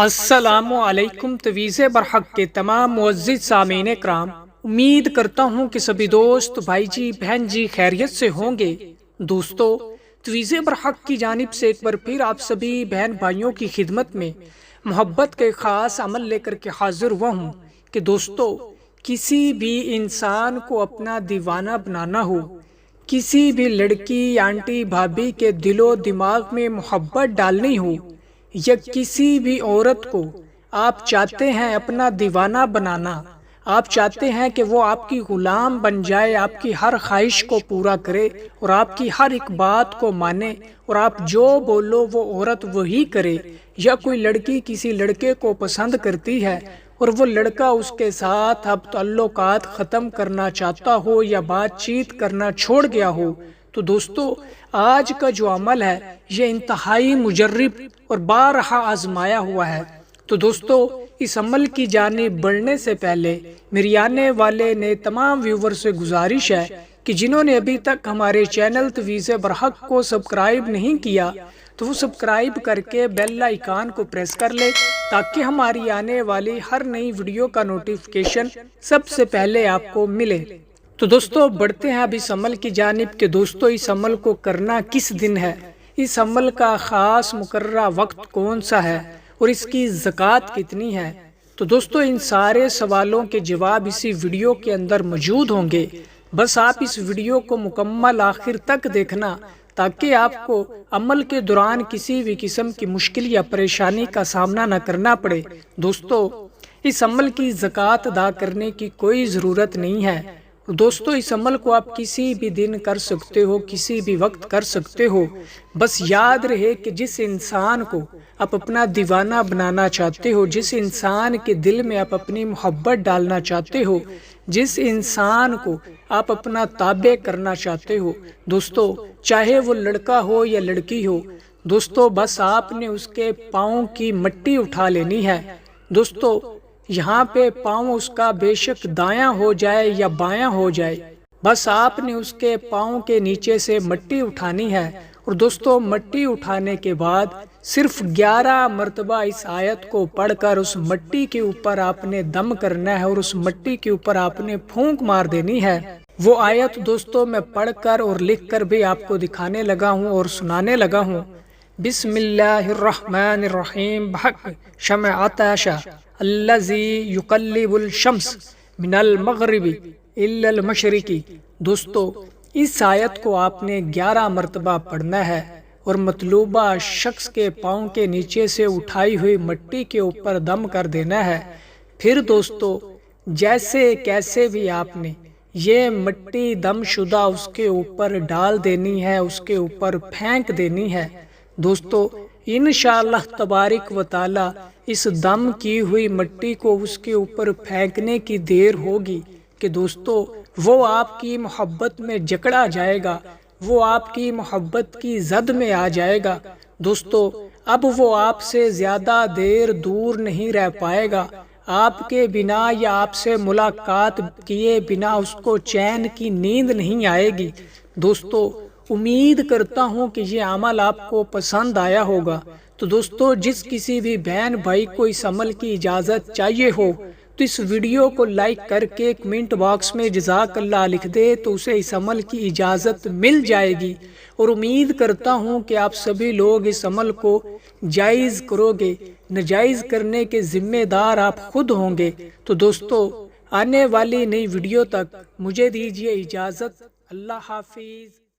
السلام علیکم تویز برحق کے تمام معزز سامعین کرام، امید کرتا ہوں کہ سبھی دوست بھائی جی بہن جی خیریت سے ہوں گے۔ دوستو، تویز برحق کی جانب سے ایک بار پھر آپ سبھی بہن بھائیوں کی خدمت میں محبت کے خاص عمل لے کر کے حاضر ہوا ہوں کہ دوستو، کسی بھی انسان کو اپنا دیوانہ بنانا ہو، کسی بھی لڑکی آنٹی بھابھی کے دل و دماغ میں محبت ڈالنی ہو، یا کسی بھی عورت کو آپ چاہتے ہیں اپنا دیوانہ بنانا، آپ چاہتے ہیں کہ وہ آپ کی غلام بن جائے، آپ کی ہر خواہش کو پورا کرے اور آپ کی ہر ایک بات کو مانے اور آپ جو بولو وہ عورت وہی کرے، یا کوئی لڑکی کسی لڑکے کو پسند کرتی ہے اور وہ لڑکا اس کے ساتھ اب تعلقات ختم کرنا چاہتا ہو یا بات چیت کرنا چھوڑ گیا ہو، تو دوستو، آج کا جو عمل ہے یہ انتہائی مجرب اور بارہا آزمایا ہوا ہے۔ تو دوستو، اس عمل کی جانب بڑھنے سے پہلے میری آنے والے نے تمام ویور سے گزارش ہے کہ جنہوں نے ابھی تک ہمارے چینل تویز برحق کو سبسکرائب نہیں کیا تو وہ سبسکرائب کر کے بیل آئیکن کو پریس کر لے تاکہ ہماری آنے والی ہر نئی ویڈیو کا نوٹیفیکیشن سب سے پہلے آپ کو ملے۔ تو دوستو، بڑھتے ہیں اب اس عمل کی جانب کہ دوستو، اس عمل کو کرنا کس دن ہے، اس عمل کا خاص مقررہ وقت کون سا ہے اور اس کی زکوٰۃ کتنی ہے۔ تو دوستو، ان سارے سوالوں کے جواب اسی ویڈیو کے اندر موجود ہوں گے، بس آپ اس ویڈیو کو مکمل آخر تک دیکھنا تاکہ آپ کو عمل کے دوران کسی بھی قسم کی مشکل یا پریشانی کا سامنا نہ کرنا پڑے۔ دوستو، اس عمل کی زکوٰۃ ادا کرنے کی کوئی ضرورت نہیں ہے۔ دوستو، اس عمل کو آپ کسی بھی دن کر سکتے ہو، کسی بھی وقت کر سکتے ہو، بس یاد رہے کہ جس انسان کو آپ اپنا دیوانہ بنانا چاہتے ہو، جس انسان کے دل میں آپ اپنی محبت ڈالنا چاہتے ہو، جس انسان کو آپ اپنا تابع کرنا چاہتے ہو، دوستو، چاہے وہ لڑکا ہو یا لڑکی ہو، دوستو، بس آپ نے اس کے پاؤں کی مٹی اٹھا لینی ہے۔ دوستو، یہاں پہ پاؤں اس کا بے شک دایاں ہو جائے یا بایاں ہو جائے، بس آپ نے اس کے پاؤں کے نیچے سے مٹی اٹھانی ہے۔ اور دوستو، مٹی اٹھانے کے بعد صرف 11 مرتبہ اس آیت کو پڑھ کر اس مٹی کے اوپر آپ نے دم کرنا ہے اور اس مٹی کے اوپر آپ نے پھونک مار دینی ہے۔ وہ آیت دوستو میں پڑھ کر اور لکھ کر بھی آپ کو دکھانے لگا ہوں اور سنانے لگا ہوں۔ بسم اللہ الرحمن الرحیم، بحق شمع عطاشہ الذی یقلب الشمس من المغرب الی المشرق۔ دوستو، اس آیت کو آپ نے 11 مرتبہ پڑھنا ہے اور مطلوبہ شخص کے پاؤں کے نیچے سے اٹھائی ہوئی مٹی کے اوپر دم کر دینا ہے۔ پھر دوستو، جیسے کیسے بھی آپ نے یہ مٹی دم شدہ اس کے اوپر ڈال دینی ہے، اس کے اوپر پھینک دینی ہے۔ دوستو، انشاءاللہ تبارک و تعالی اس دم کی ہوئی مٹی کو اس کے اوپر پھینکنے کی دیر ہوگی کہ دوستو، وہ آپ کی محبت میں جکڑا جائے گا، وہ آپ کی محبت کی زد میں آ جائے گا۔ دوستو، اب وہ آپ سے زیادہ دیر دور نہیں رہ پائے گا، آپ کے بنا یا آپ سے ملاقات کیے بنا اس کو چین کی نیند نہیں آئے گی۔ دوستو، امید کرتا ہوں کہ یہ عمل آپ کو پسند آیا ہوگا۔ تو دوستو، جس کسی بھی بہن بھائی کو اس عمل کی اجازت چاہیے ہو تو اس ویڈیو کو لائک کر کے کمنٹ باکس میں جزاک اللہ لکھ دے تو اسے اس عمل کی اجازت مل جائے گی، اور امید کرتا ہوں کہ آپ سبھی لوگ اس عمل کو جائز کرو گے، ناجائز کرنے کے ذمہ دار آپ خود ہوں گے۔ تو دوستو، آنے والی نئی ویڈیو تک مجھے دیجیے اجازت۔ اللہ حافظ۔